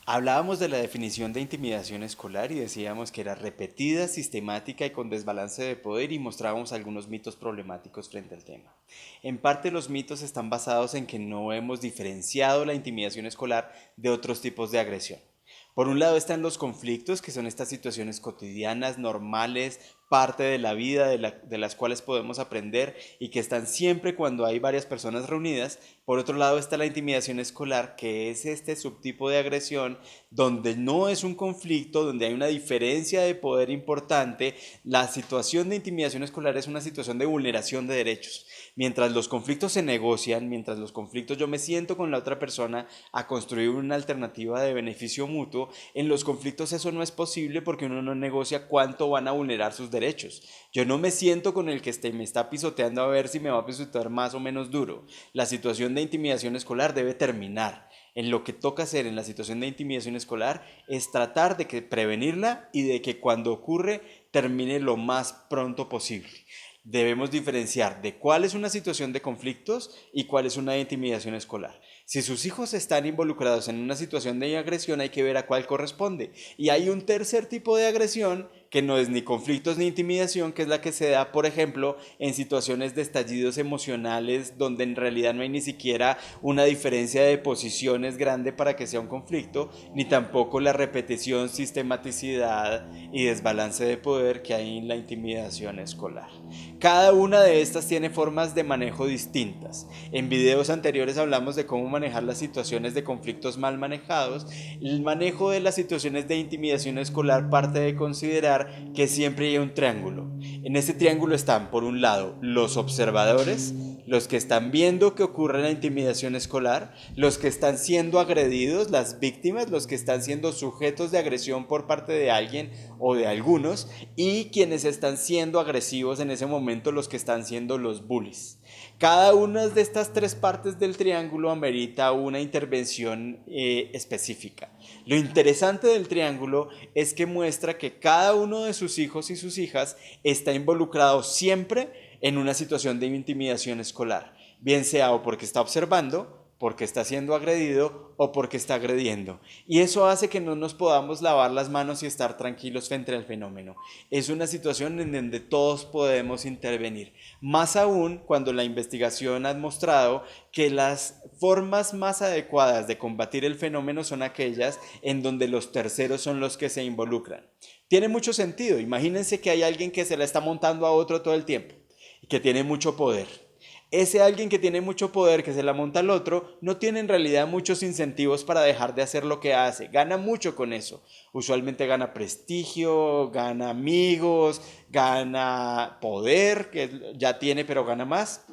Hablábamos de la definición de intimidación escolar y decíamos que era repetida, sistemática y con desbalance de poder y mostrábamos algunos mitos problemáticos frente al tema. En parte los mitos están basados en que no hemos diferenciado la intimidación escolar de otros tipos de agresión. Por un lado están los conflictos, que son estas situaciones cotidianas, normales, parte de la vida, de las cuales podemos aprender y que están siempre cuando hay varias personas reunidas. Por otro lado está la intimidación escolar, que es este subtipo de agresión donde no es un conflicto, donde hay una diferencia de poder importante. La situación de intimidación escolar es una situación de vulneración de derechos. Mientras los conflictos se negocian, mientras los conflictos yo me siento con la otra persona a construir una alternativa de beneficio mutuo, en los conflictos eso no es posible porque uno no negocia cuánto van a vulnerar sus derechos. Yo no me siento con el que me está pisoteando a ver si me va a pisotear más o menos duro. La situación de intimidación escolar debe terminar. En lo que toca hacer en la situación de intimidación escolar es tratar de que prevenirla y de que cuando ocurre termine lo más pronto posible. Debemos diferenciar de cuál es una situación de conflictos y cuál es una intimidación escolar. Si sus hijos están involucrados en una situación de agresión, hay que ver a cuál corresponde. Y hay un tercer tipo de agresión que no es ni conflictos ni intimidación, que es la que se da, por ejemplo, en situaciones de estallidos emocionales donde en realidad no hay ni siquiera una diferencia de posiciones grande para que sea un conflicto, ni tampoco la repetición, sistematicidad y desbalance de poder que hay en la intimidación escolar. Cada una de estas tiene formas de manejo distintas. En videos anteriores hablamos de cómo manejar las situaciones de conflictos mal manejados. El manejo de las situaciones de intimidación escolar parte de considerar que siempre hay un triángulo. En ese triángulo están, por un lado, los observadores, los que están viendo que ocurre la intimidación escolar, los que están siendo agredidos, las víctimas, los que están siendo sujetos de agresión por parte de alguien o de algunos, y quienes están siendo agresivos en ese momento, los que están siendo los bullies. Cada una de estas tres partes del triángulo amerita una intervención específica. Lo interesante del triángulo es que muestra que cada uno de sus hijos y sus hijas está involucrado siempre en una situación de intimidación escolar, bien sea o porque está observando, porque está siendo agredido o porque está agrediendo. Y eso hace que no nos podamos lavar las manos y estar tranquilos frente al fenómeno. Es una situación en donde todos podemos intervenir. Más aún cuando la investigación ha mostrado que las formas más adecuadas de combatir el fenómeno son aquellas en donde los terceros son los que se involucran. Tiene mucho sentido. Imagínense que hay alguien que se la está montando a otro todo el tiempo y que tiene mucho poder. Ese alguien que tiene mucho poder, que se la monta al otro, no tiene en realidad muchos incentivos para dejar de hacer lo que hace. Gana mucho con eso. Usualmente gana prestigio, gana amigos, gana poder, que ya tiene pero gana más.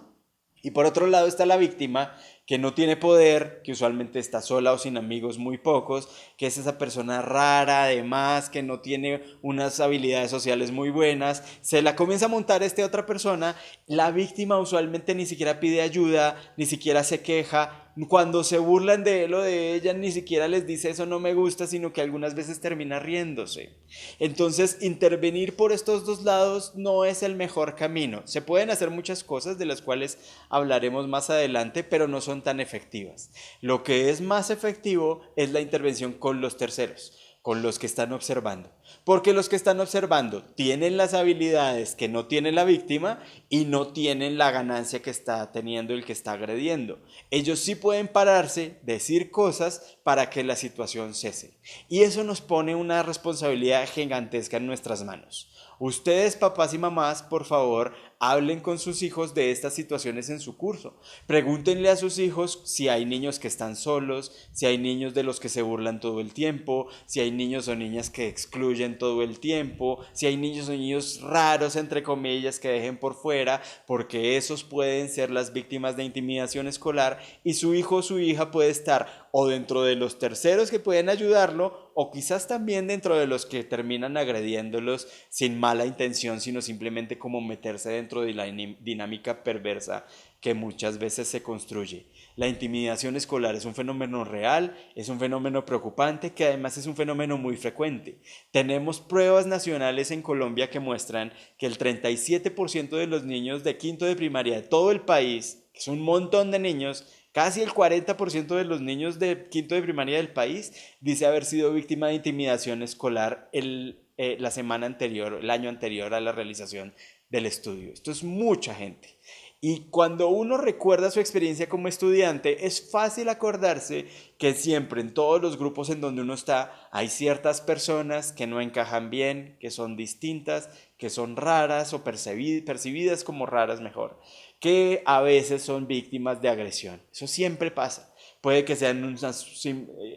Y por otro lado está la víctima que no tiene poder, que usualmente está sola o sin amigos muy pocos, que es esa persona rara, además, que no tiene unas habilidades sociales muy buenas, se la comienza a montar otra persona, la víctima usualmente ni siquiera pide ayuda, ni siquiera se queja, cuando se burlan de él o de ella, ni siquiera les dice eso no me gusta, sino que algunas veces termina riéndose. Entonces, intervenir por estos dos lados no es el mejor camino. Se pueden hacer muchas cosas de las cuales hablaremos más adelante, pero no son tan efectivas. Lo que es más efectivo es la intervención con los terceros, con los que están observando. Porque los que están observando tienen las habilidades que no tiene la víctima y no tienen la ganancia que está teniendo el que está agrediendo. Ellos sí pueden pararse, decir cosas para que la situación cese. Y eso nos pone una responsabilidad gigantesca en nuestras manos. Ustedes, papás y mamás, por favor, hablen con sus hijos de estas situaciones en su curso. Pregúntenle a sus hijos si hay niños que están solos, si hay niños de los que se burlan todo el tiempo, si hay niños o niñas que excluyen todo el tiempo, si hay niños o niños raros, entre comillas, que dejen por fuera, porque esos pueden ser las víctimas de intimidación escolar y su hijo o su hija puede estar o dentro de los terceros que pueden ayudarlo o quizás también dentro de los que terminan agrediéndolos sin mala intención, sino simplemente como meterse dentro de la dinámica perversa que muchas veces se construye. La intimidación escolar es un fenómeno real, es un fenómeno preocupante, que además es un fenómeno muy frecuente. Tenemos pruebas nacionales en Colombia que muestran que el 37% de los niños de quinto de primaria de todo el país, que es un montón de niños, Casi el 40% de los niños de quinto de primaria del país dice haber sido víctima de intimidación escolar la semana anterior, el año anterior a la realización del estudio. Esto es mucha gente. Y cuando uno recuerda su experiencia como estudiante, es fácil acordarse que siempre en todos los grupos en donde uno está hay ciertas personas que no encajan bien, que son distintas, que son raras o percibidas como raras mejor, que a veces son víctimas de agresión. Eso siempre pasa. Puede que sean unas,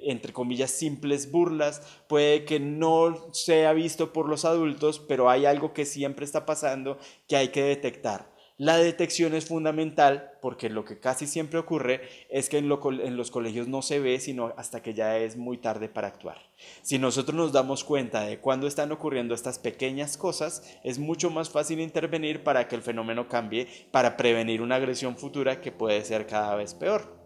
entre comillas, simples burlas, puede que no sea visto por los adultos, pero hay algo que siempre está pasando que hay que detectar. La detección es fundamental porque lo que casi siempre ocurre es que en los colegios no se ve sino hasta que ya es muy tarde para actuar. Si nosotros nos damos cuenta de cuándo están ocurriendo estas pequeñas cosas, es mucho más fácil intervenir para que el fenómeno cambie, para prevenir una agresión futura que puede ser cada vez peor.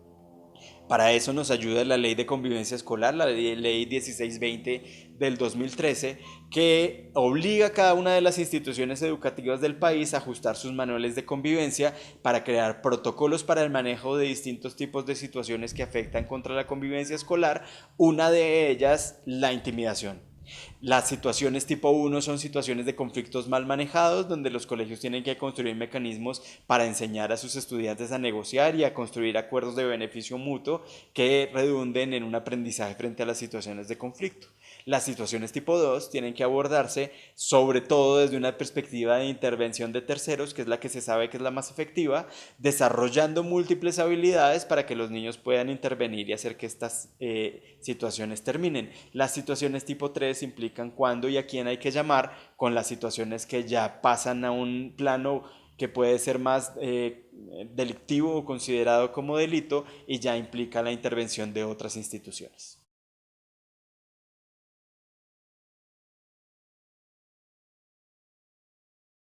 Para eso nos ayuda la Ley de Convivencia Escolar, la Ley 1620 del 2013, que obliga a cada una de las instituciones educativas del país a ajustar sus manuales de convivencia para crear protocolos para el manejo de distintos tipos de situaciones que afectan contra la convivencia escolar, una de ellas la intimidación. Las situaciones tipo 1 son situaciones de conflictos mal manejados, donde los colegios tienen que construir mecanismos para enseñar a sus estudiantes a negociar y a construir acuerdos de beneficio mutuo que redunden en un aprendizaje frente a las situaciones de conflicto. Las situaciones tipo 2 tienen que abordarse sobre todo desde una perspectiva de intervención de terceros, que es la que se sabe que es la más efectiva, desarrollando múltiples habilidades para que los niños puedan intervenir y hacer que estas situaciones terminen. Las situaciones tipo 3 implican cuándo y a quién hay que llamar, con las situaciones que ya pasan a un plano que puede ser más delictivo o considerado como delito y ya implica la intervención de otras instituciones.